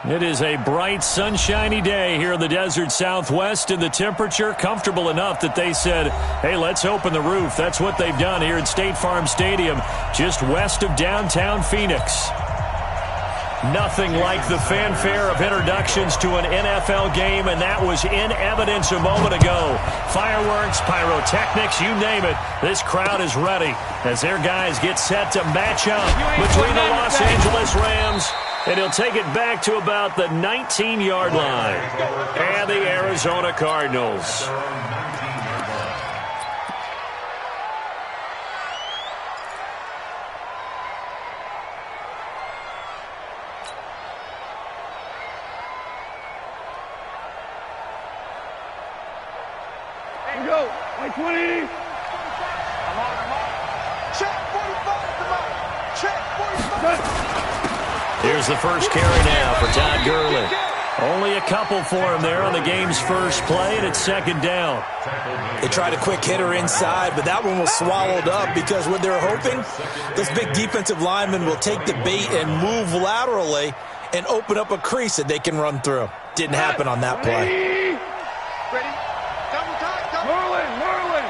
It is a bright, sunshiny day here in the desert Southwest, and the temperature comfortable enough that they said, hey, let's open the roof. That's what they've done here at State Farm Stadium, just west of downtown Phoenix. Nothing like the fanfare of introductions to an NFL game, and that was in evidence a moment ago. Fireworks, pyrotechnics, you name it. This crowd is ready as their guys get set to match up between the Los Angeles Rams, and he'll take it back to about the 19-yard line, and the Arizona Cardinals. Go. Like 20. Come on. Check 45. Come on. Check 45. Here's the first carry now for Todd Gurley. Only a couple for him there on the game's first play, and it's second down. They tried a quick hitter inside, but that one was swallowed up because what they're hoping, those big defensive linemen will take the bait and move laterally and open up a crease that they can run through. Didn't happen on that play. Ready? Whirling.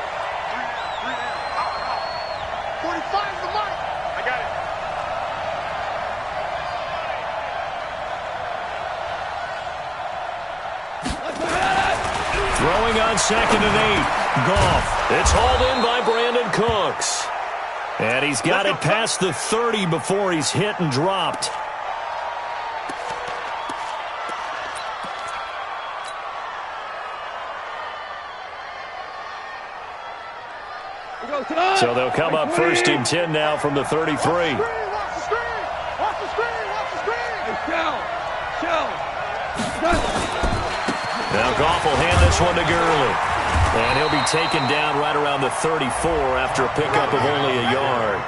45's the mark. I got it. Throwing on 2nd and 8. Goff. It's hauled in by Brandon Cooks. And he's got it past the 30 before he's hit and dropped. So they'll come up 1st and 10 now from the 33. Watch the screen. Now Goff will hand this one to Gurley. And he'll be taken down right around the 34 after a pickup of only a yard.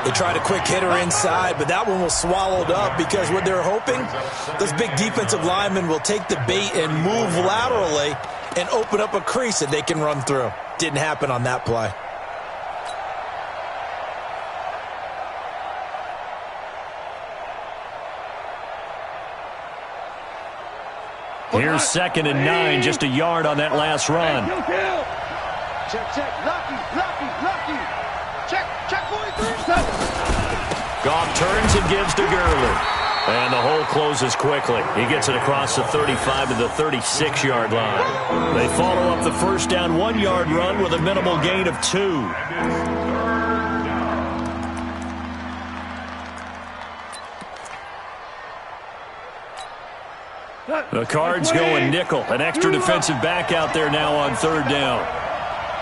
They tried a quick hitter inside, but that one was swallowed up because what they're hoping, those big defensive linemen will take the bait and move laterally and open up a crease that they can run through. Didn't happen on that play. Here's 2nd and 9, just a yard on that last run. Check. Lucky. Check 43. Goff turns and gives to Gurley. And the hole closes quickly. He gets it across the 35 to the 36-yard line. They follow up the first down 1-yard run with a minimal gain of 2. The Cards going nickel. An extra defensive back out there now on 3rd down.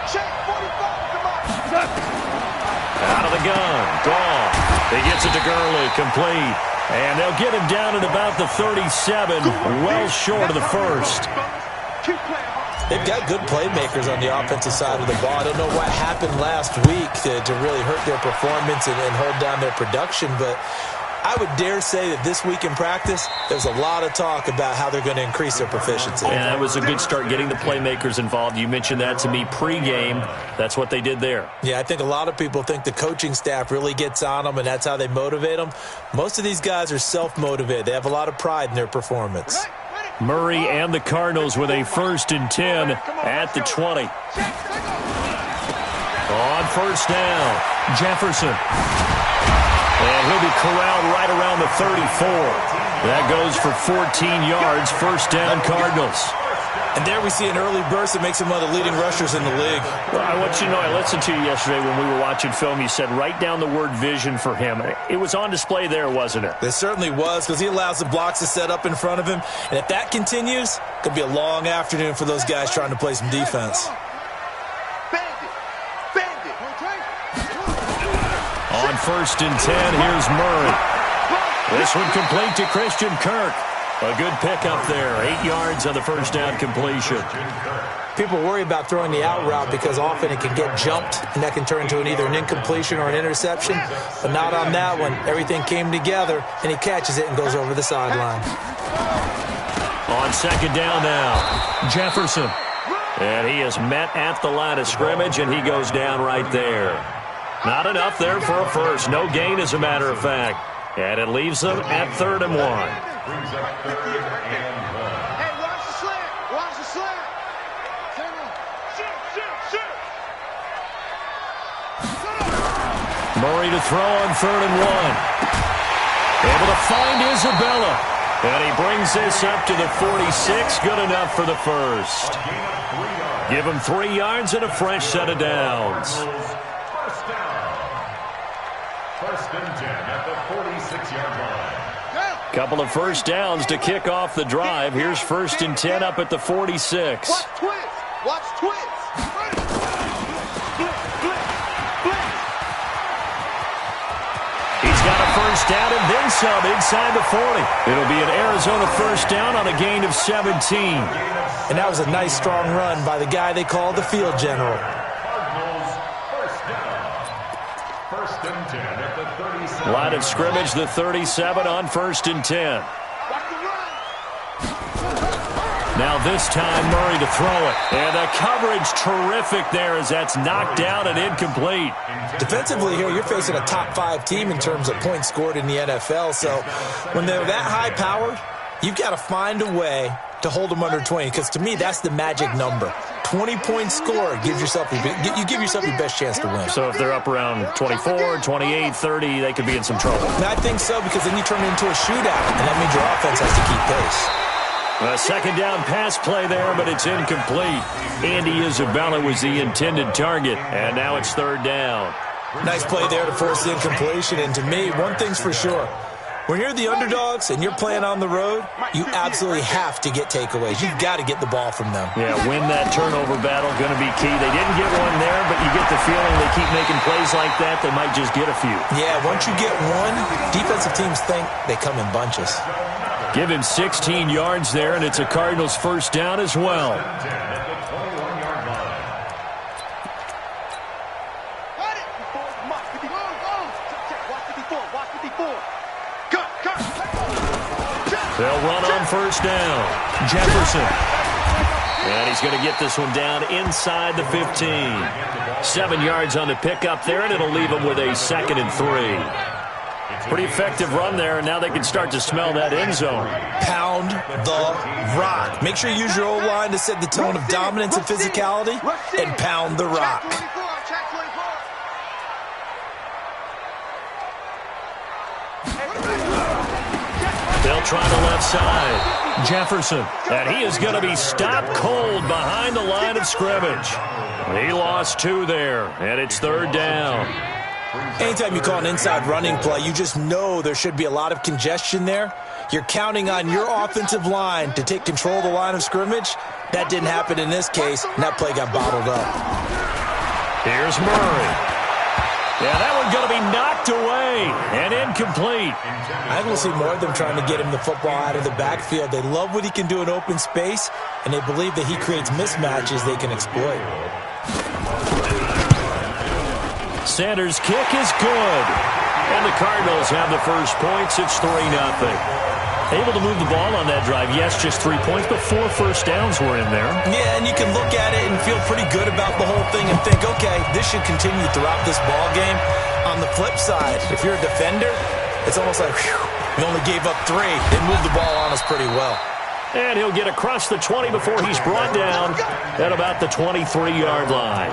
Check 45. Out of the gun. Goff. He gets it to Gurley. Complete. And they'll get him down at about the 37, well short of the first. They've got good playmakers on the offensive side of the ball. I don't know what happened last week to really hurt their performance and hold down their production, but I would dare say that this week in practice, there's a lot of talk about how they're going to increase their proficiency. And that was a good start getting the playmakers involved. You mentioned that to me pregame. That's what they did there. Yeah, I think a lot of people think the coaching staff really gets on them, and that's how they motivate them. Most of these guys are self-motivated. They have a lot of pride in their performance. Murray and the Cardinals with a 1st and 10 at the 20. On 1st down, Jefferson. And he'll be corralled right around the 34. That goes for 14 yards, 1st down Cardinals. And there we see an early burst that makes him one of the leading rushers in the league. Well, I want you to know, I listened to you yesterday when we were watching film. You said write down the word vision for him. It was on display there, wasn't it? It certainly was, because he allows the blocks to set up in front of him. And if that continues, it could be a long afternoon for those guys trying to play some defense. On 1st and 10, here's Murray. This one complete to Christian Kirk. A good pickup there. 8 yards on the 1st down completion. People worry about throwing the out route because often it can get jumped, and that can turn into either an incompletion or an interception. But not on that one. Everything came together, and he catches it and goes over the sideline. On 2nd down now, Jefferson. And he is met at the line of scrimmage, and he goes down right there. Not enough there for a first. No gain, as a matter of fact. And it leaves them at 3rd and 1. Brings up 3rd and 1. Hey, watch the slant. Watch the slant. Shoot. Murray to throw on 3rd and 1. Able to find Isabella. And he brings this up to the 46. Good enough for the first. Give him 3 yards and a fresh set of downs. First down. 1st and 10 at the 46-yard line. Couple of first downs to kick off the drive. Here's 1st and 10 up at the 46. Watch twist. Watch twist. He's got a first down and then some inside the 40. It'll be an Arizona first down on a gain of 17. And that was a nice, strong run by the guy they call the field general. Cardinals first down. 1st and 10 at the 37. Line of scrimmage, the 37 on 1st and 10. Now this time, Murray to throw it. And the coverage terrific there as that's knocked down and incomplete. Defensively here, you're facing a top 5 team in terms of points scored in the NFL. So when they're that high-powered, you've got to find a way to hold them under 20. Because to me, that's the magic number. 20 points scored gives yourself you give yourself your best chance to win. So if they're up around 24, 28, 30, they could be in some trouble. And I think so, because then you turn it into a shootout, and that means your offense has to keep pace. A second down pass play there, but it's incomplete. Andy Isabella was the intended target, and now it's 3rd down. Nice play there to force the incompletion, and to me, one thing's for sure. When you're the underdogs and you're playing on the road, you absolutely have to get takeaways. You've got to get the ball from them. Yeah, win that turnover battle, going to be key. They didn't get one there, but you get the feeling they keep making plays like that, they might just get a few. Yeah, once you get one, defensive teams think they come in bunches. Give him 16 yards there, and it's a Cardinals first down as well. They'll run on first down. Jefferson. And he's going to get this one down inside the 15. 7 yards on the pickup there, and it'll leave him with a 2nd and 3. Pretty effective run there, and now they can start to smell that end zone. Pound the rock. Make sure you use your O-line to set the tone of dominance and physicality, and pound the rock. They'll try the left side. Jefferson. And he is going to be stopped cold behind the line of scrimmage. He lost 2 there, and it's 3rd down. Anytime you call an inside running play, you just know there should be a lot of congestion there. You're counting on your offensive line to take control of the line of scrimmage. That didn't happen in this case, and that play got bottled up. Here's Murray. Yeah, that one's going to be knocked away and incomplete. I think we'll see more of them trying to get him the football out of the backfield. They love what he can do in open space, and they believe that he creates mismatches they can exploit. Sanders' kick is good. And the Cardinals have the first points. It's 3-0. Able to move the ball on that drive. Yes, just 3 points, but 4 first downs were in there. Yeah, and you can look at it and feel pretty good about the whole thing and think, okay, this should continue throughout this ball game. On the flip side, if you're a defender, it's almost like, whew, we only gave up 3. They moved the ball on us pretty well. And he'll get across the 20 before he's brought down at about the 23-yard line.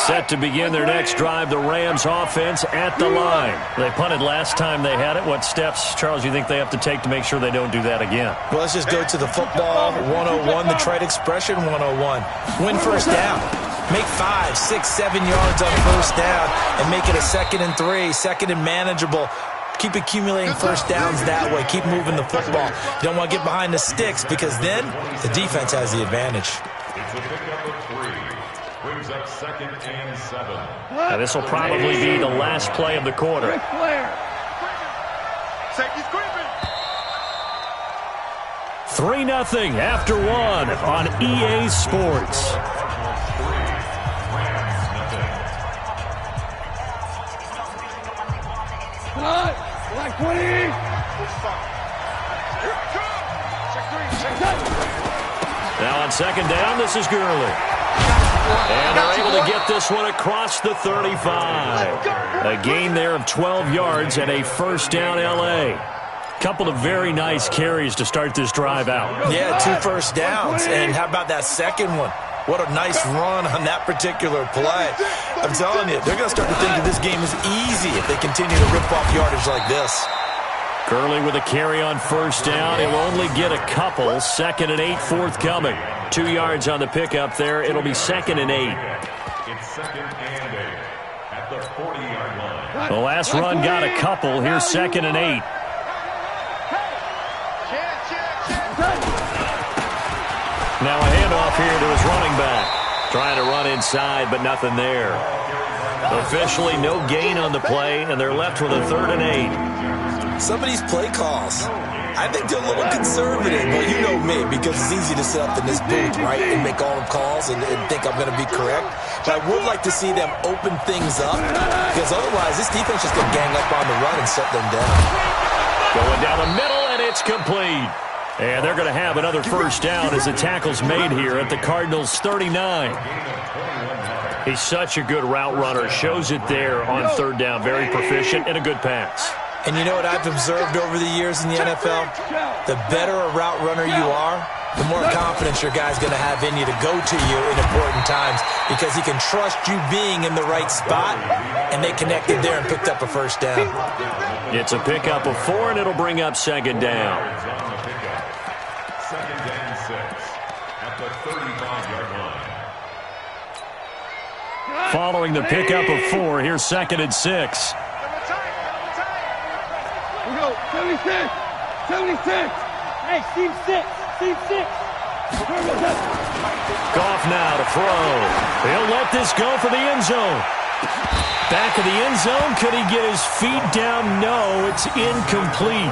Set to begin their next drive, the Rams offense at the line. They punted last time they had it. What steps, Charles, you think they have to take to make sure they don't do that again? Well, let's just go to the football 101, the trade expression 101. Win first down. Make 5, 6, 7 yards on first down and make it a 2nd and 3, 2nd and manageable. Keep accumulating first downs that way. Keep moving the football. You don't want to get behind the sticks because then the defense has the advantage. It's a pickup of 3. Brings up 2nd and 7. Now, this will probably be the last play of the quarter. Safety's creeping. 3-0 after 1 on EA Sports. Like 20. Now on second down, this is Gurley. And they're able to get this one across the 35. A gain there of 12 yards and a first down L.A. Couple of very nice carries to start this drive out. Yeah, 2 first downs. And how about that second one? What a nice run on that particular play. I'm telling you, they're going to start to think that this game is easy if they continue to rip off yardage like this. Gurley with a carry on first down. He'll only get a couple. 2nd and 8 forthcoming. 2 yards on the pickup there. It'll be 2nd and 8. It's 2nd and 8 at the 40-yard line. The last run got a couple. Here's 2nd and 8. Now a handoff here to his running back. Trying to run inside, but nothing there. Officially no gain on the play, and they're left with a 3rd and 8. Some of these play calls, I think they're a little conservative, but you know me, because it's easy to sit up in this booth, right, and make all the calls and think I'm going to be correct. But I would like to see them open things up, because otherwise this defense just going to gang up on the run and shut them down. Going down the middle, and it's complete. And they're going to have another first down as the tackle's made here at the Cardinals' 39. He's such a good route runner. Shows it there on 3rd down. Very proficient and a good pass. And you know what I've observed over the years in the NFL? The better a route runner you are, the more confidence your guy's going to have in you to go to you in important times, because he can trust you being in the right spot, and they connected there and picked up a first down. It's a pickup of 4, and it'll bring up 2nd down. 2nd and 6 at the 35-yard line. Following the pickup of 4, here's 2nd and 6. We go, 76, 76. Hey, Steve 6, Steve 6. Goff now to throw. He'll let this go for the end zone. Back of the end zone. Could he get his feet down? No, it's incomplete.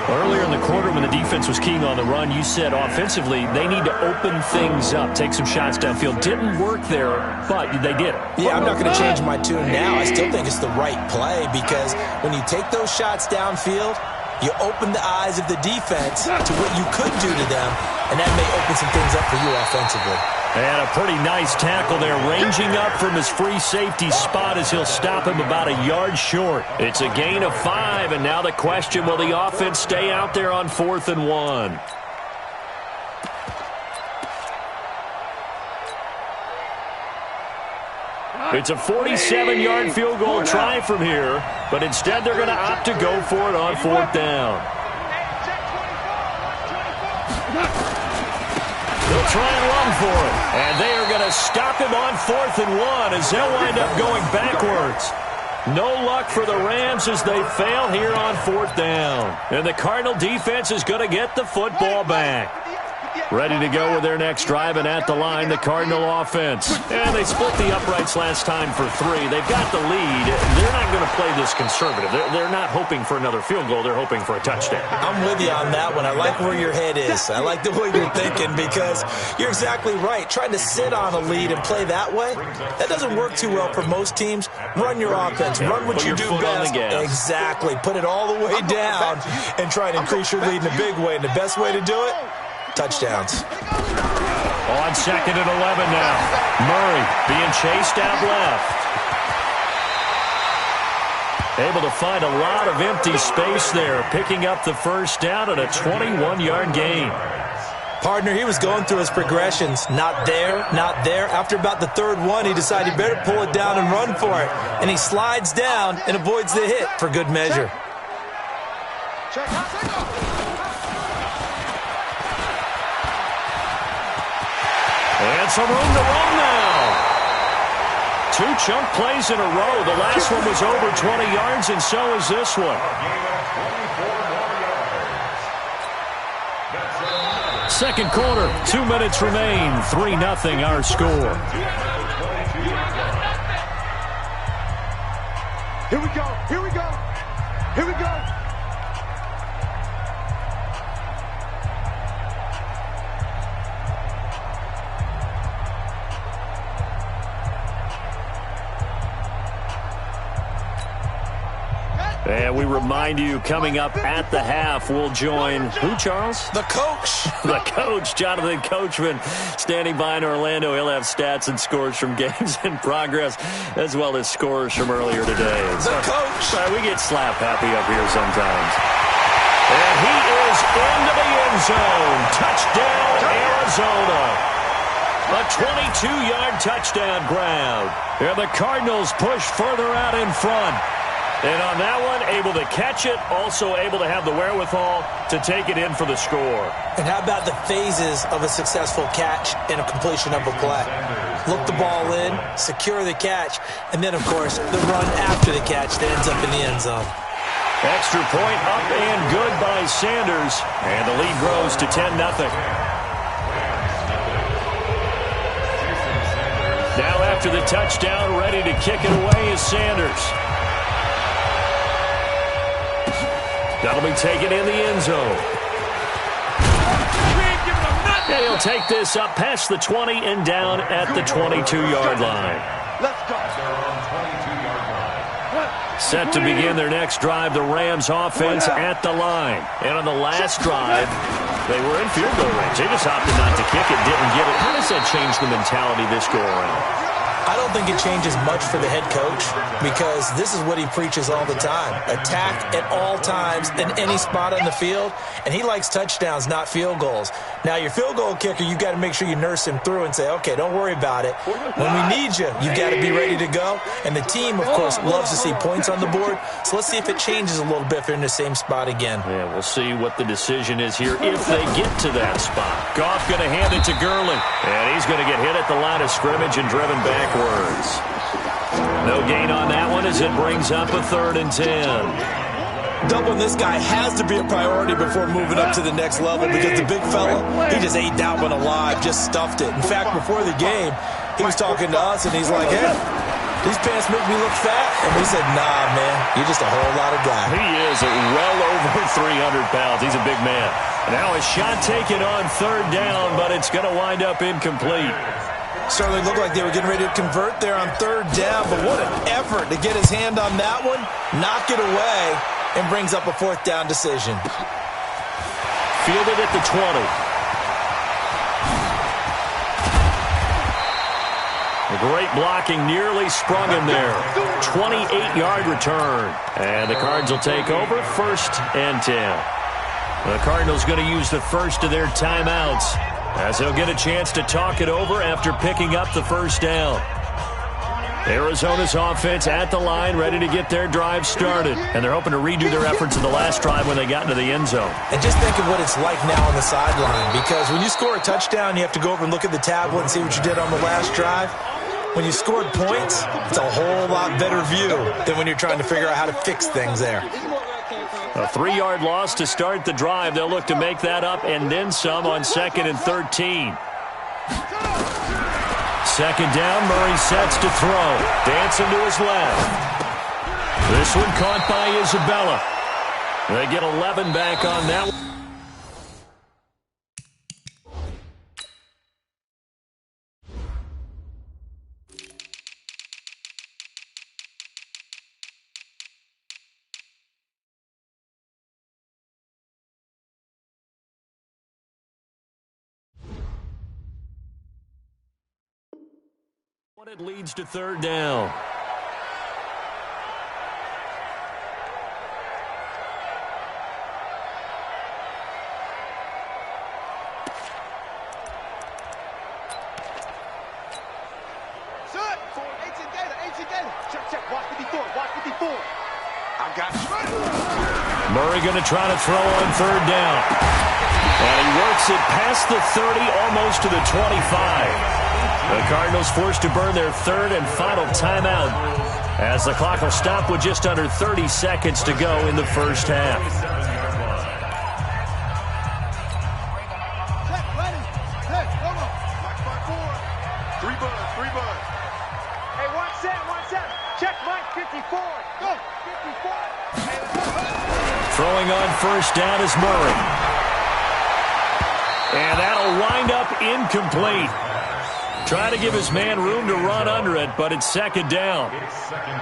Earlier in the quarter when the defense was keying on the run, you said offensively they need to open things up, take some shots downfield. Didn't work there, but they did it. Yeah, I'm not going to change my tune now. I still think it's the right play, because when you take those shots downfield, you open the eyes of the defense to what you could do to them, and that may open some things up for you offensively. And a pretty nice tackle there, ranging up from his free safety spot as he'll stop him about a yard short. It's a gain of 5, and now the question, will the offense stay out there on 4th and 1? It's a 47-yard field goal try from here, but instead they're going to opt to go for it on 4th down. They'll try and run for it, and they are going to stop him on 4th and 1 as they'll wind up going backwards. No luck for the Rams as they fail here on 4th down. And the Cardinal defense is going to get the football back. Ready to go with their next drive, and at the line, the Cardinal offense. And they split the uprights last time for 3. They've got the lead. They're not going to play this conservative. They're not hoping for another field goal. They're hoping for a touchdown. I'm with you on that one. I like where your head is. I like the way you're thinking, because you're exactly right. Trying to sit on a lead and play that way, that doesn't work too well for most teams. Run your offense. Run what you do best. Exactly. Put it all the way down and try to increase your lead in a big way. And the best way to do it, touchdowns. On 2nd and 11 now. Murray being chased out left. Able to find a lot of empty space there, picking up the first down and a 21-yard gain. Partner, he was going through his progressions. Not there, not there. After about the 3rd one, he decided he better pull it down and run for it. And he slides down and avoids the hit for good measure. And some room to run now. 2 chunk plays in a row. The last one was over 20 yards, and so is this one. Second quarter, 2 minutes remain. 3-0 our score. Here we go. Here we go. Here we go. And we remind you, coming up at the half, we'll join who, Charles? The coach. The coach, Jonathan Coachman, standing by in Orlando. He'll have stats and scores from games in progress, as well as scores from earlier today. The coach. Sorry, we get slap happy up here sometimes. And he is into the end zone. Touchdown, Arizona. A 22-yard touchdown grab. And the Cardinals push further out in front. And on that one, able to catch it, also able to have the wherewithal to take it in for the score. And how about the phases of a successful catch and a completion of a play? Look the ball in, secure the catch, and then, of course, the run after the catch that ends up in the end zone. Extra point up and good by Sanders. And the lead grows to 10-0. Now after the touchdown, ready to kick it away is Sanders. That'll be taken in the end zone. And he'll take this up past the 20 and down at the 22-yard line. Let's go. Set to begin their next drive, the Rams offense at the line. And on the last drive, they were in field goal range. They just opted not to kick it, didn't get it. How does that change the mentality this go around? I don't think it changes much for the head coach because this is what he preaches all the time. Attack at all times in any spot on the field, and he likes touchdowns, not field goals. Now, your field goal kicker, you've got to make sure you nurse him through and say, okay, don't worry about it. When we need you, you've got to be ready to go. And the team, of course, loves to see points on the board, so let's see if it changes a little bit if they're in the same spot again. Yeah, we'll see what the decision is here if they get to that spot. Goff going to hand it to Gurley, and he's going to get hit at the line of scrimmage and driven backwards. No gain on that one as it brings up a 3rd and 10. Doubling this guy has to be a priority before moving up to the next level because the big fella, he just ate that one alive, just stuffed it. In fact, before the game, he was talking to us, and he's like, hey, these pants make me look fat. And we said, nah, man, you're just a whole lot of guy. He is well over 300 pounds. He's a big man. Now a shot taken on 3rd down, but it's going to wind up incomplete. Certainly looked like they were getting ready to convert there on 3rd down, but what an effort to get his hand on that one, knock it away, and brings up a 4th down decision. Fielded at the 20. The great blocking nearly sprung him there. 28-yard return. And the Cards will take over 1st and 10. The Cardinals going to use the first of their timeouts as they'll get a chance to talk it over after picking up the 1st down. Arizona's offense at the line, ready to get their drive started. And they're hoping to redo their efforts in the last drive when they got into the end zone. And just think of what it's like now on the sideline, because when you score a touchdown, you have to go over and look at the tablet and see what you did on the last drive. When you scored points, it's a whole lot better view than when you're trying to figure out how to fix things there. A 3-yard loss to start the drive. They'll look to make that up and then some on 2nd and 13. 2nd down, Murray sets to throw. Dancing to his left. This one caught by Isabella. They get 11 back on that one. It leads to 3rd down. Murray going to try to throw on 3rd down. And he works it past the 30, almost to the 25. The Cardinals forced to burn their 3rd and final timeout as the clock will stop with just under 30 seconds to go in the 1st half. Three buzz. Hey, one set. Check Mike 54. Go, 54. Throwing on 1st down is Murray. And that'll wind up incomplete. Trying to give his man room to run under it, but it's second down.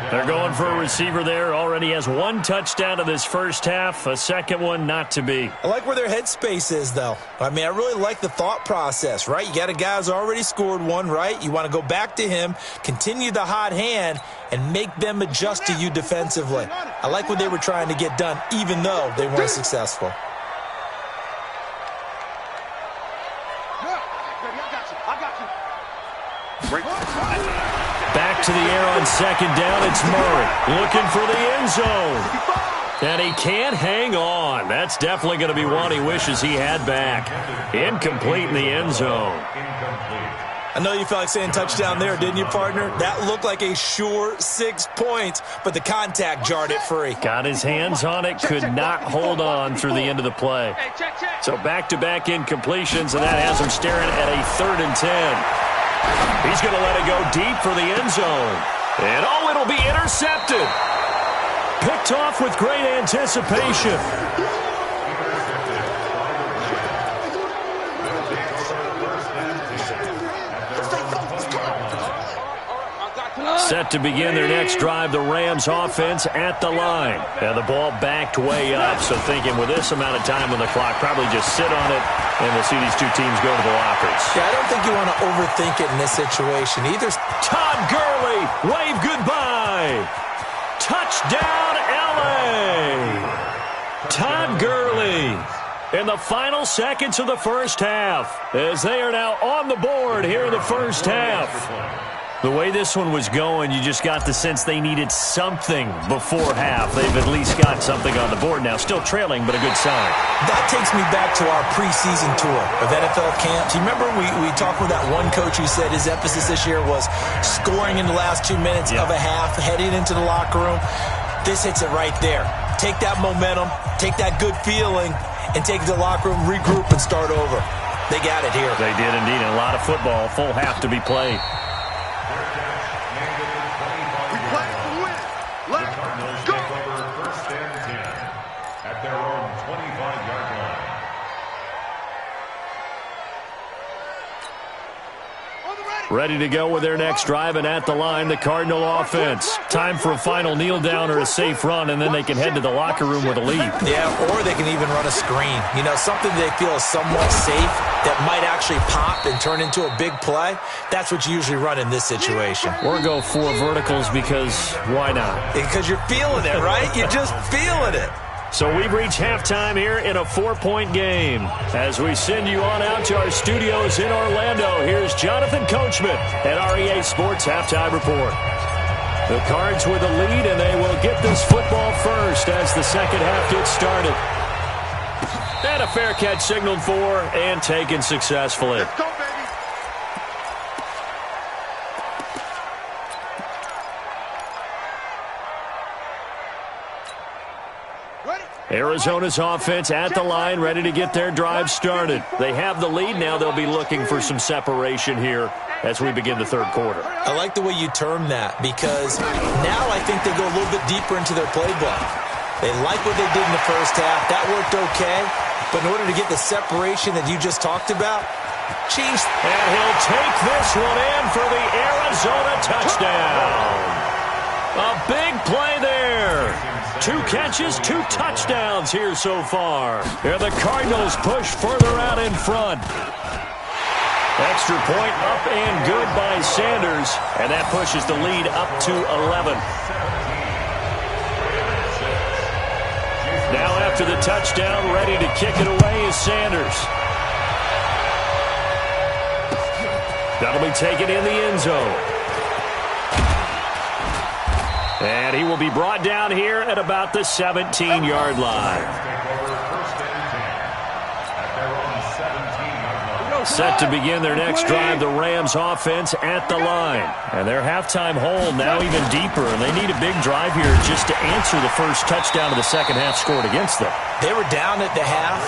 They're going for a receiver there. Already has one touchdown in this first half. A second one not to be. I like where their headspace is, though. I mean, I really like the thought process, right? You got a guy who's already scored one, right? You want to go back to him, continue the hot hand, and make them adjust to you defensively. I like what they were trying to get done, even though they weren't successful. Back to the air on second down. It's Murray looking for the end zone. And he can't hang on. That's definitely going to be one he wishes he had back. Incomplete in the end zone. I know you felt like saying touchdown there, didn't you, partner? That looked like a sure 6 points, but the contact jarred it free. Got his hands on it, could not hold on through the end of the play. So back-to-back incompletions, and that has him staring at a 3rd and 10. He's going to let it go deep for the end zone. And, oh, it'll be intercepted. Picked off with great anticipation. Set to begin their next drive, the Rams offense at the line. And the ball backed way up, so thinking with this amount of time on the clock, probably just sit on it, and we'll see these two teams go to the lockers. Yeah, I don't think you want to overthink it in this situation either. Todd Gurley, wave goodbye. Touchdown, L.A. Todd Gurley in the final seconds of the first half, as they are now on the board here in the first half. The way this one was going, you just got the sense they needed something before half. They've at least got something on the board now. Still trailing, but a good sign. That takes me back to our preseason tour of NFL camps. You remember we talked with that one coach who said his emphasis this year was scoring in the last 2 minutes of a half, heading into the locker room. This hits it right there. Take that momentum, take that good feeling, and take it to the locker room, regroup, and start over. They got it here. They did indeed. And a lot of football, full half to be played. Ready to go with their next drive, and at the line, the Cardinal offense. Time for a final kneel down or a safe run, and then they can head to the locker room with a lead. Yeah, or they can even run a screen. You know, something they feel is somewhat safe that might actually pop and turn into a big play. That's what you usually run in this situation. Or go 4 verticals because why not? Because you're feeling it, right? You're just feeling it. So we've reached halftime here in a 4-point game. As we send you on out to our studios in Orlando, here's Jonathan Coachman at REA Sports Halftime Report. The Cards with the lead, and they will get this football first as the second half gets started. And a fair catch signaled for and taken successfully. Let's go, baby. Arizona's offense at the line, ready to get their drive started. They have the lead. Now they'll be looking for some separation here as we begin the third quarter. I like the way you term that, because now I think they go a little bit deeper into their playbook. They like what they did in the first half. That worked okay. But in order to get the separation that you just talked about, Chiefs. And he'll take this one in for the Arizona touchdown. A big play there. 2 catches, 2 touchdowns here so far. And the Cardinals push further out in front. Extra point up and good by Sanders. And that pushes the lead up to 11. Now after the touchdown, ready to kick it away is Sanders. That'll be taken in the end zone. And he will be brought down here at about the 17-yard line. Set to begin their next drive, the Rams offense at the line. And their halftime hole now even deeper, and they need a big drive here just to answer the first touchdown of the second half scored against them. They were down at the half.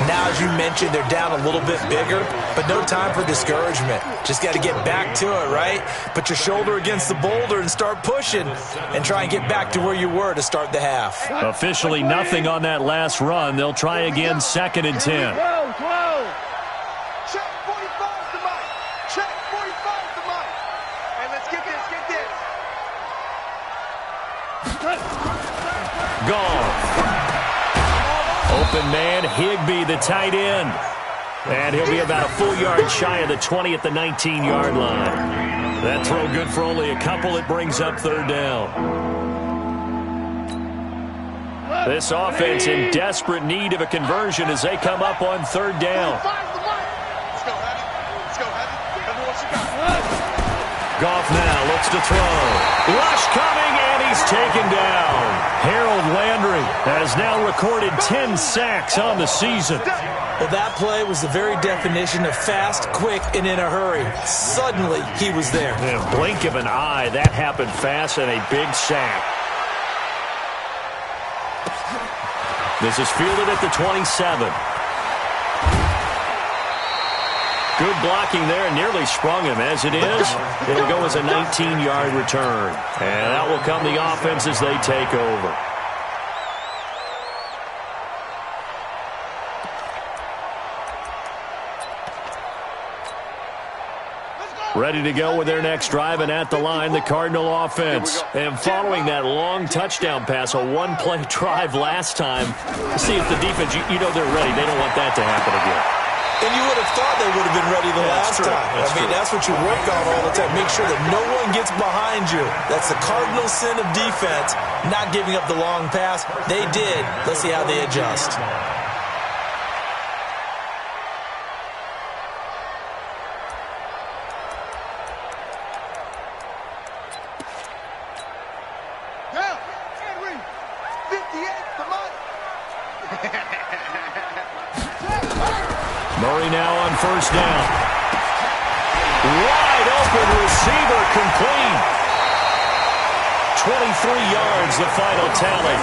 Now, as you mentioned, they're down a little bit bigger, but no time for discouragement. Just got to get back to it, right? Put your shoulder against the boulder and start pushing and try and get back to where you were to start the half. Officially nothing on that last run. They'll try again, 2nd and 10. Whoa, whoa. Check 45 to Mike. Check 45. Goff. Open man, Higbee, the tight end. And he'll be about a full yard shy of the 20 at the 19-yard line. That throw good for only a couple. It brings up third down. This offense in desperate need of a conversion as they come up on third down. Goff now looks to throw. Rush coming, and he's taken down. Harold Landry has now recorded 10 sacks on the season. Well, that play was the very definition of fast, quick, and in a hurry. Suddenly, he was there. In a blink of an eye, that happened fast, and a big sack. This is fielded at the 27. Good blocking there, nearly sprung him. As it is, it'll go as a 19-yard return. And that will come the offense as they take over. Ready to go with their next drive, and at the line, the Cardinal offense. And following that long touchdown pass, a one-play drive last time, see if the defense, you know they're ready. They don't want that to happen again. And you would have thought they would have been ready the last time. That's what you work on all the time. Make sure that no one gets behind you. That's the cardinal sin of defense, not giving up the long pass. They did. Let's see how they adjust. Murray now on first down. Wide open receiver complete. 23 yards, the final tally.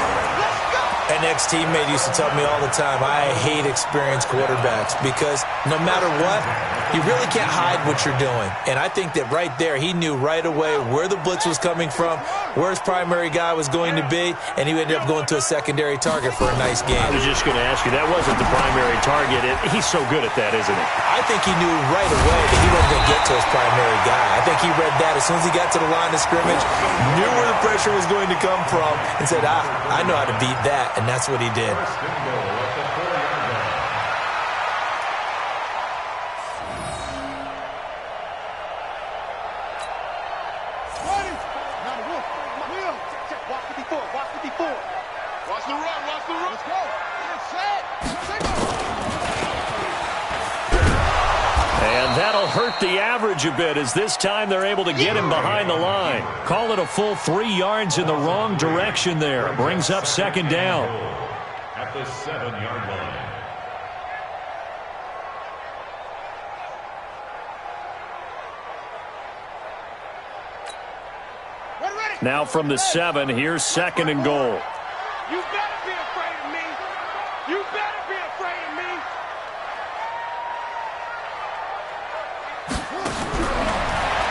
An ex-teammate used to tell me all the time, I hate experienced quarterbacks because no matter what, you really can't hide what you're doing. And I think that right there, he knew right away where the blitz was coming from, where his primary guy was going to be, and he ended up going to a secondary target for a nice game. I was just going to ask you, that wasn't the primary target. He's so good at that, isn't he? I think he knew right away that he wasn't going to get to his primary guy. I think he read that as soon as he got to the line of scrimmage, knew where the pressure was going to come from, and said, I know how to beat that. And that's what he did. Watch the run. Let's go. And that'll hurt the average a bit as this time they're able to get him behind the line. Call it a full 3 yards in the wrong direction there. Brings up second down. At the 7-yard line. Now from the 7, here's second and goal. You better be afraid of me. You better be afraid of me.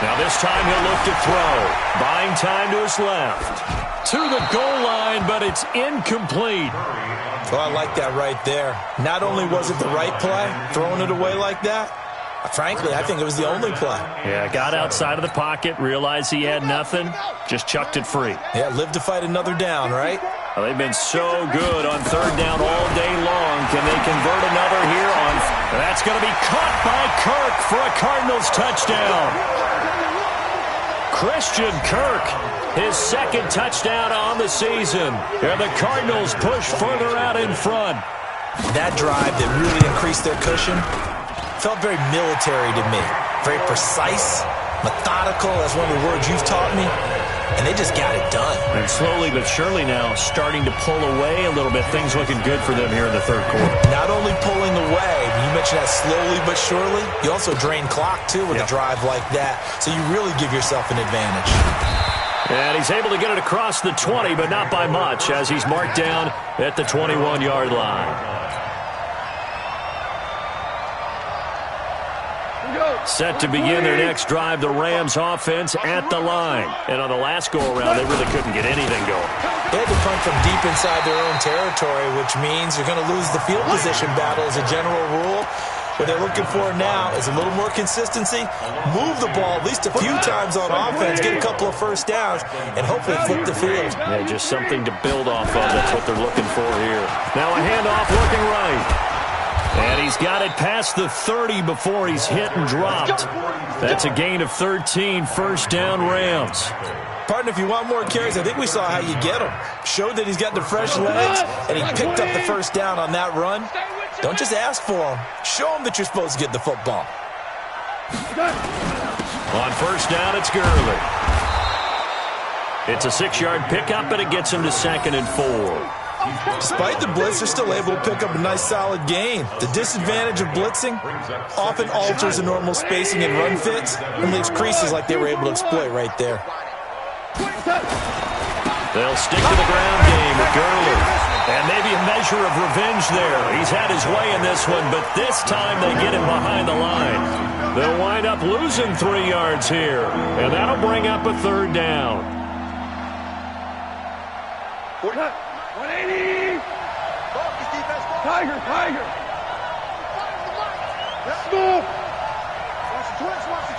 Now this time he'll look to throw. Buying time to his left. To the goal line, but it's incomplete. Well, I like that right there. Not only was it the right play, throwing it away like that, frankly, I think it was the only play. Yeah, got outside of the pocket, realized he had nothing, just chucked it free. Yeah, live to fight another down, right? Well, they've been so good on third down all day long. Can they convert another here on? That's going to be caught by Kirk for a Cardinals touchdown. Christian Kirk, his second touchdown on the season. And the Cardinals push further out in front. That drive that really increased their cushion felt very military to me. Very precise, methodical. That's one of the words you've taught me. And they just got it done. And slowly but surely now starting to pull away a little bit. Things looking good for them here in the third quarter. Not only pulling away, you mentioned that slowly but surely, you also drain clock, too, with a drive like that. So you really give yourself an advantage. And he's able to get it across the 20, but not by much, as he's marked down at the 21-yard line. Set to begin their next drive, the Rams offense at the line. And on the last go-around, they really couldn't get anything going. They had to punt from deep inside their own territory, which means you're going to lose the field position battle as a general rule. What they're looking for now is a little more consistency, move the ball at least a few times on offense, get a couple of first downs, and hopefully flip the field. Yeah, just something to build off of. That's what they're looking for here. Now a handoff looking right. And he's got it past the 30 before he's hit and dropped. That's a gain of 13, first down Rams. Partner, if you want more carries, I think we saw how you get him. Showed that he's got the fresh legs, and he picked up the first down on that run. Don't just ask for him. Show him that you're supposed to get the football. On first down, it's Gurley. It's a 6-yard pickup, and it gets him to 2nd and 4. Despite the blitz, they're still able to pick up a nice, solid gain. The disadvantage of blitzing often alters the normal spacing and run fits and leaves creases like they were able to exploit right there. They'll stick to the ground game with Gurley. And maybe a measure of revenge there. He's had his way in this one, but this time they get him behind the line. They'll wind up losing 3 yards here, and that'll bring up a 3rd down. 180! Tiger! Let's move! Watch the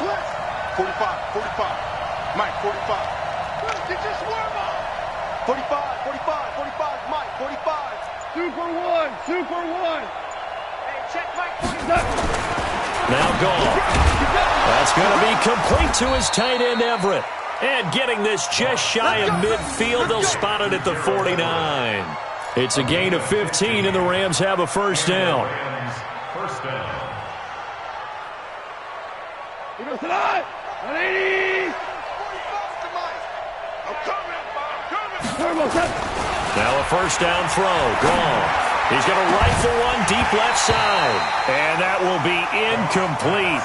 twist! 45. Mike, 45. Get your swerve on! 45, Mike, 45. Super one! Hey, check Mike, 47. Now gone. That's going to be complete to his tight end, Everett. And getting this just shy of midfield, they'll spot it at the 49. It's a gain of 15, and the Rams have a first down. First down. He goes tonight! 180! Now a first down throw. Gone. He's going to rifle one deep left side. And that will be incomplete.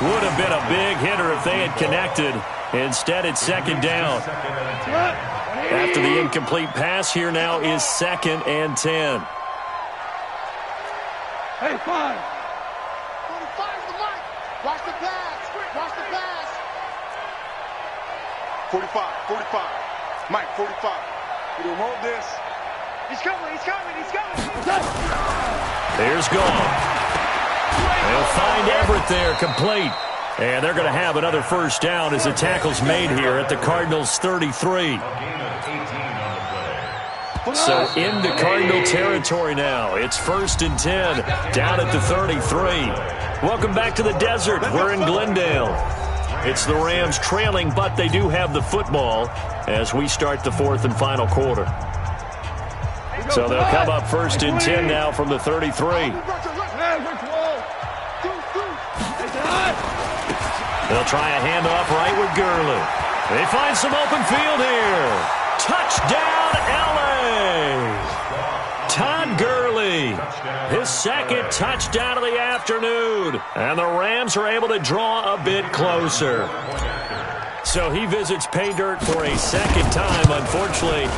Would have been a big hitter if they had connected. Instead, it's 2nd down. After the incomplete pass, here now is 2nd and 10. Hey, 5. 45's the Mike. Watch the pass. 45. Mike, 45. We don't hold this. He's coming! There's gone. They'll find Everett there, complete. And they're going to have another first down as the tackle's made here at the Cardinals' 33. So into Cardinal territory now. It's 1st and 10, down at the 33. Welcome back to the desert. We're in Glendale. It's the Rams trailing, but they do have the football as we start the 4th and final quarter. So they'll come up 1st and 10 now from the 33. They'll try a handoff right with Gurley. They find some open field here. Touchdown, L.A. Todd Gurley, his 2nd touchdown of the afternoon. And the Rams are able to draw a bit closer. So he visits pay dirt for a 2nd time. Unfortunately,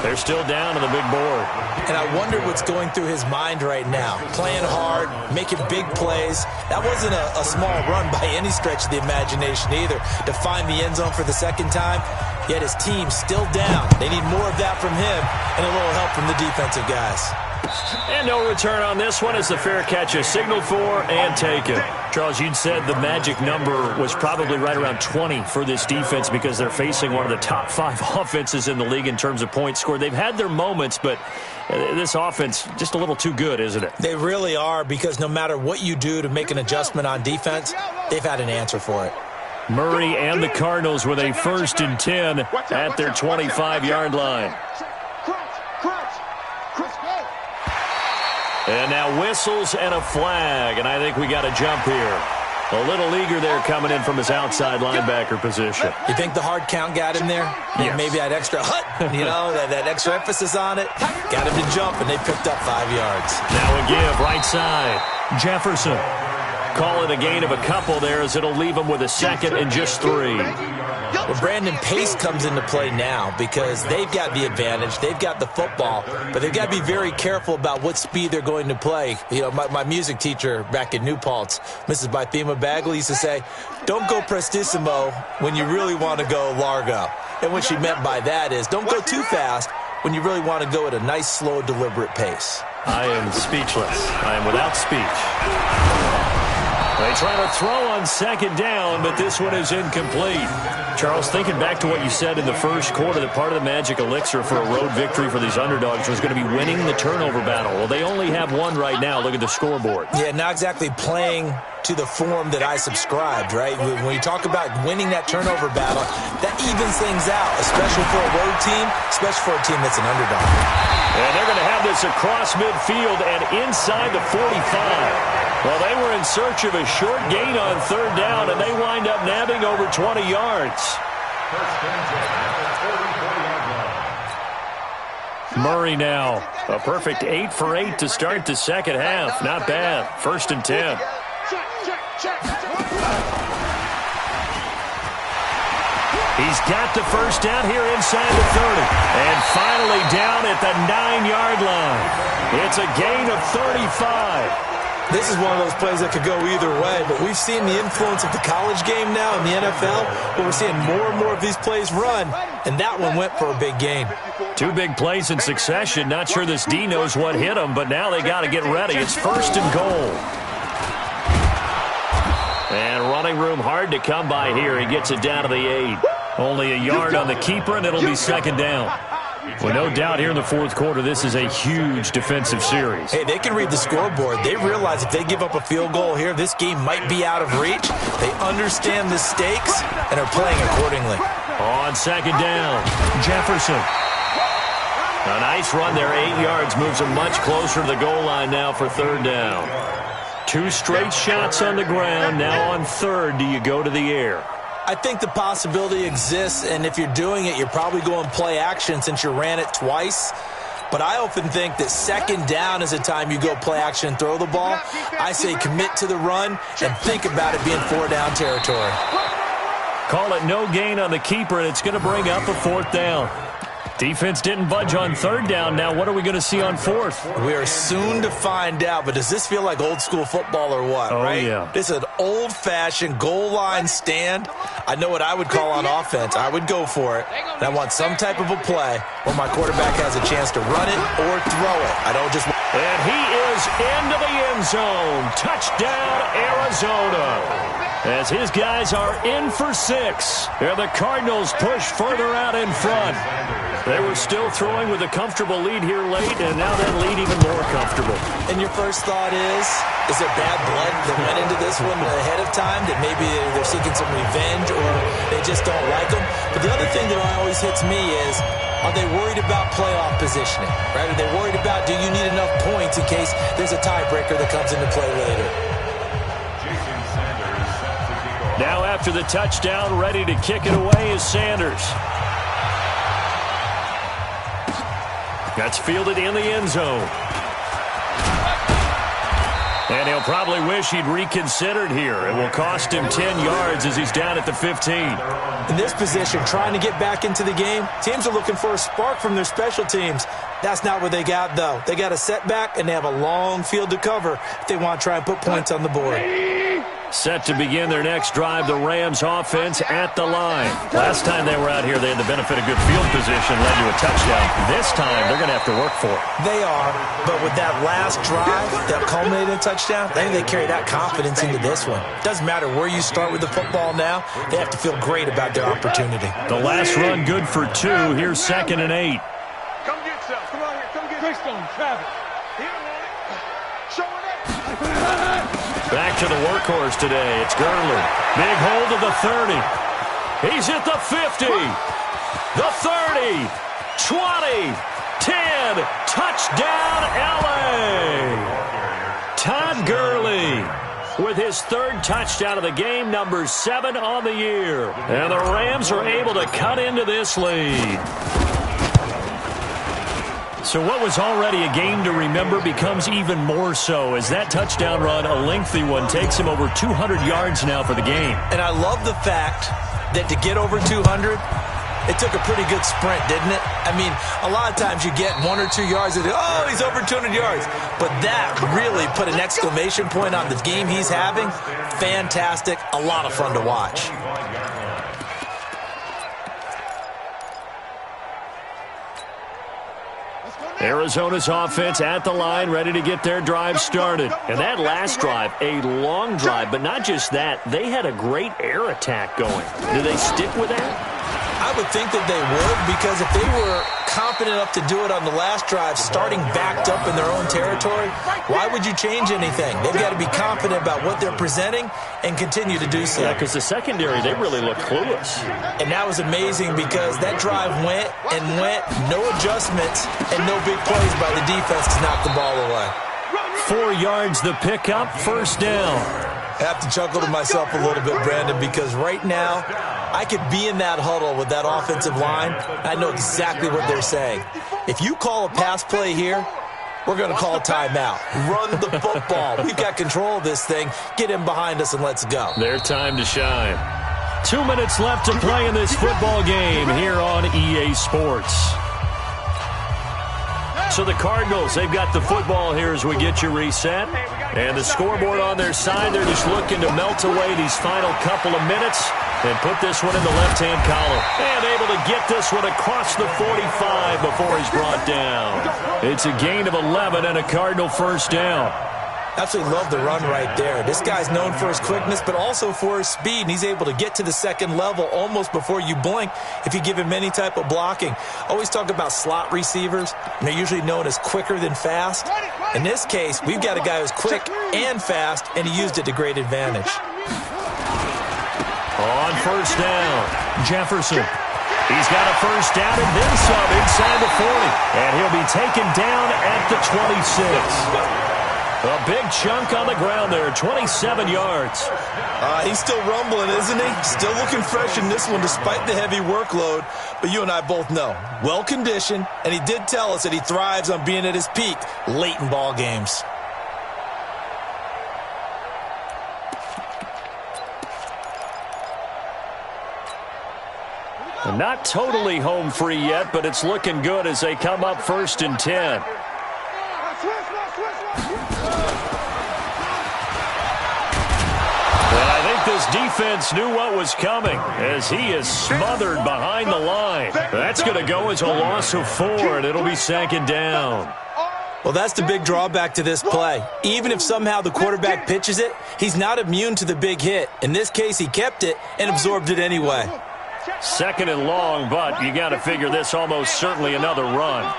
they're still down on the big board. And I wonder what's going through his mind right now. Playing hard, making big plays. That wasn't a small run by any stretch of the imagination either. To find the end zone for the 2nd time, yet his team's still down. They need more of that from him and a little help from the defensive guys. And no return on this one as the fair catch is signaled for and taken. Charles, you'd said the magic number was probably right around 20 for this defense because they're facing one of the top 5 offenses in the league in terms of points scored. They've had their moments, but this offense just a little too good, isn't it? They really are, because no matter what you do to make an adjustment on defense, they've had an answer for it. Murray and the Cardinals with a 1st and 10 at their 25-yard line. And now whistles and a flag, and I think we got a jump here. A little eager there coming in from his outside linebacker position. You think the hard count got him there? Yes. Maybe that extra that extra emphasis on it. Got him to jump, and they picked up 5 yards. Now a give, right side. Jefferson. Call it a gain of a couple there as it'll leave him with a 2nd and just 3. Well, Brandon, pace comes into play now because they've got the advantage. They've got the football, but they've got to be very careful about what speed they're going to play. You know, my music teacher back in New Paltz, Mrs. Bythema Bagley, used to say, don't go prestissimo when you really want to go largo. And what she meant by that is don't go too fast when you really want to go at a nice, slow, deliberate pace. I am speechless. I am without speech. They try to throw on second down, but this one is incomplete. Charles, thinking back to what you said in the first quarter, that part of the magic elixir for a road victory for these underdogs was going to be winning the turnover battle. Well, they only have one right now. Look at the scoreboard. Yeah, not exactly playing to the form that I subscribed, right? When you talk about winning that turnover battle, that evens things out, especially for a road team, especially for a team that's an underdog. And they're going to have this across midfield and inside the 45. Well, they were in search of a short gain on third down, and they wind up nabbing over 20 yards. Murray now, a perfect 8 for 8 to start the second half. Not bad. 1st and 10. He's got the first down here inside the 30. And finally down at the 9-yard line. It's a gain of 35. This is one of those plays that could go either way, but we've seen the influence of the college game now in the NFL, where we're seeing more and more of these plays run, and that one went for a big gain. 2 big plays in succession. Not sure this D knows what hit him, but now they got to get ready. It's 1st and goal. And running room hard to come by here. He gets it down to the 8. Only a yard on the keeper, and it'll be 2nd down. Well, no doubt here in the 4th quarter, this is a huge defensive series. Hey, they can read the scoreboard. They realize if they give up a field goal here, this game might be out of reach. They understand the stakes and are playing accordingly. On 2nd down, Jefferson. A nice run there, 8 yards, moves them much closer to the goal line now for 3rd down. 2 straight shots on the ground. Now on 3rd, do you go to the air? I think the possibility exists, and if you're doing it, you're probably going play action since you ran it twice. But I often think that 2nd down is the time you go play action and throw the ball. I say commit to the run and think about it being 4-down territory. Call it no gain on the keeper, and it's going to bring up a 4th down. Defense didn't budge on 3rd down. Now what are we going to see on 4th? We are soon to find out, but does this feel like old school football or what, right? Yeah. This is an old-fashioned goal line stand. I know what I would call on offense. I would go for it. And I want some type of a play where my quarterback has a chance to run it or throw it. I don't just... And he is into the end zone. Touchdown, Arizona. As his guys are in for 6. And the Cardinals push further out in front. They were still throwing with a comfortable lead here late, and now that lead even more comfortable. And your first thought is there bad blood that went into this one ahead of time, that maybe they're seeking some revenge or they just don't like them? But the other thing that always hits me is, are they worried about playoff positioning? Right? Are they worried about, do you need enough points in case there's a tiebreaker that comes into play later? Now after the touchdown, ready to kick it away is Sanders. That's fielded in the end zone. And he'll probably wish he'd reconsidered here. It will cost him 10 yards as he's down at the 15. In this position, trying to get back into the game, teams are looking for a spark from their special teams. That's not what they got, though. They got a setback, and they have a long field to cover if they want to try and put points on the board. Set to begin their next drive, the Rams offense at the line. Last time they were out here, they had the benefit of good field position, led to a touchdown. This time, they're going to have to work for it. They are, but with that last drive that culminated in a touchdown, I think they carry that confidence into this one. Doesn't matter where you start with the football now, they have to feel great about their opportunity. The last run good for 2. Here's 2nd and 8. Come get some. Come on here. Come get Greystone, Travis. Here, man. Show it up. Back to the workhorse today. It's Gurley. Big hold of the 30. He's at the 50. The 30. 20. 10. Touchdown, L.A. Todd Gurley with his 3rd touchdown of the game, number 7 on the year. And the Rams are able to cut into this lead. So what was already a game to remember becomes even more so as that touchdown run, a lengthy one, takes him over 200 yards now for the game. And I love the fact that to get over 200, it took a pretty good sprint, didn't it? I mean, a lot of times you get 1 or 2 yards and, oh, he's over 200 yards. But that really put an exclamation point on the game he's having. Fantastic. A lot of fun to watch. Arizona's offense at the line, ready to get their drive started. And that last drive, a long drive, but not just that. They had a great air attack going. Do they stick with that? I would think that they would, because if they were confident enough to do it on the last drive, starting backed up in their own territory, why would you change anything? They've got to be confident about what they're presenting and continue to do so. Yeah, because the secondary, they really look clueless. And that was amazing because that drive went and went, no adjustments, and no big plays by the defense to knock the ball away. 4 yards the pickup, first down. I have to chuckle to myself a little bit, Brandon, because right now I could be in that huddle with that offensive line. I know exactly what they're saying. If you call a pass play here, we're going to call a timeout. Run the football. We've got control of this thing. Get in behind us and let's go. Their time to shine. 2 minutes left to play in this football game here on EA Sports. So the Cardinals, they've got the football here as we get you reset. And the scoreboard on their side, they're just looking to melt away these final couple of minutes and put this one in the left-hand column. And able to get this one across the 45 before he's brought down. It's a gain of 11 and a Cardinal first down. Absolutely love the run right there. This guy's known for his quickness, but also for his speed. And he's able to get to the second level almost before you blink if you give him any type of blocking. Always talk about slot receivers, and they're usually known as quicker than fast. In this case, we've got a guy who's quick and fast, and he used it to great advantage. On first down, Jefferson. He's got a first down and then some inside the 40. And he'll be taken down at the 26. A big chunk on the ground there, 27 yards. He's still rumbling, isn't he? Still looking fresh in this one despite the heavy workload. But you and I both know, well-conditioned, and he did tell us that he thrives on being at his peak late in ball games. Not totally home free yet, but it's looking good as they come up 1st and 10. This defense knew what was coming as he is smothered behind the line. That's going to go as a loss of 4, and it'll be 2nd down. Well, that's the big drawback to this play. Even if somehow the quarterback pitches it, he's not immune to the big hit. In this case, he kept it and absorbed it anyway. 2nd and long, but you got to figure this almost certainly another run.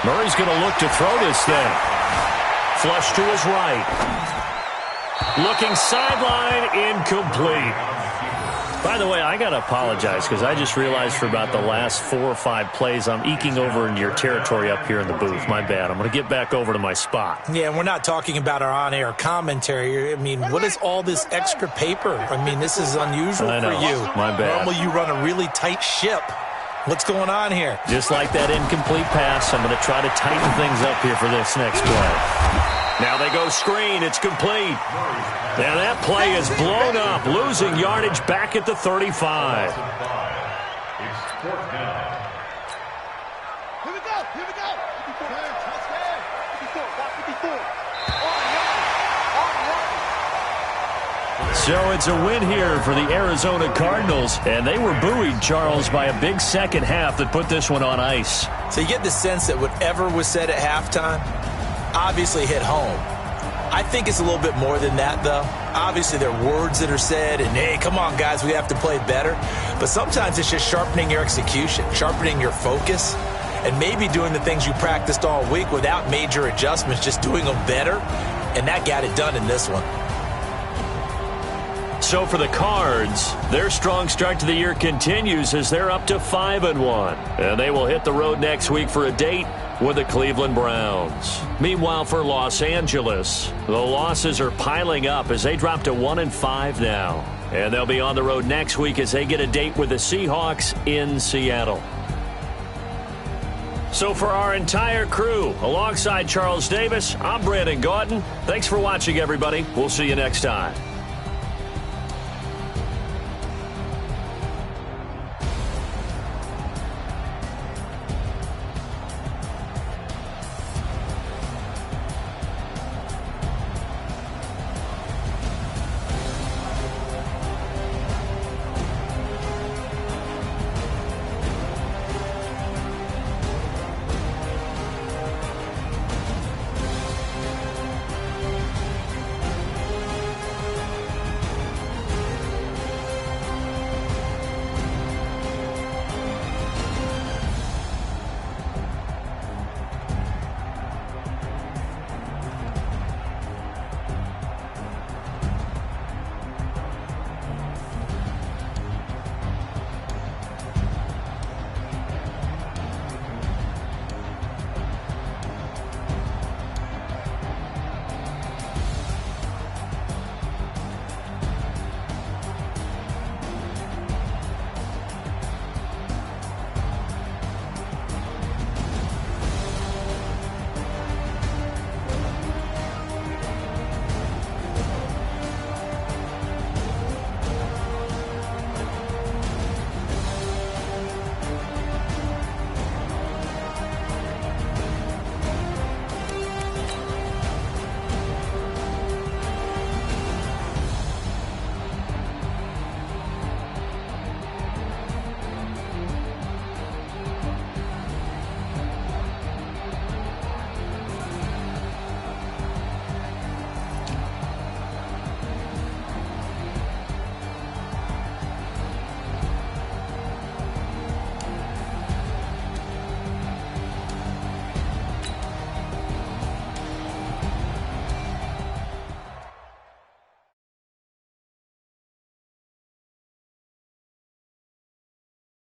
Murray's going to look to throw this thing. Flush to his right. Looking sideline, incomplete. By the way, I got to apologize because I just realized for about the last 4 or 5 plays I'm eking over into your territory up here in the booth. My bad. I'm going to get back over to my spot. Yeah, and we're not talking about our on-air commentary. I mean, what is all this extra paper? I mean, this is unusual for you. My bad. Normally you run a really tight ship. What's going on here? Just like that incomplete pass, I'm going to try to tighten things up here for this next play. Now they go screen. It's complete. Now that play is blown up, losing yardage back at the 35. It's 4th down. Here we go. Here we go. 54. So it's a win here for the Arizona Cardinals, and they were buoyed, Charles, by a big second half that put this one on ice. So you get the sense that whatever was said at halftime obviously hit home. I think it's a little bit more than that, though. Obviously, there are words that are said, and, hey, come on, guys, we have to play better. But sometimes it's just sharpening your execution, sharpening your focus, and maybe doing the things you practiced all week without major adjustments, just doing them better, and that got it done in this one. So for the Cards, their strong start to the year continues as they're up to 5-1. And they will hit the road next week for a date with the Cleveland Browns. Meanwhile, for Los Angeles, the losses are piling up as they drop to 1-5 now. And they'll be on the road next week as they get a date with the Seahawks in Seattle. So for our entire crew, alongside Charles Davis, I'm Brandon Gautin. Thanks for watching, everybody. We'll see you next time.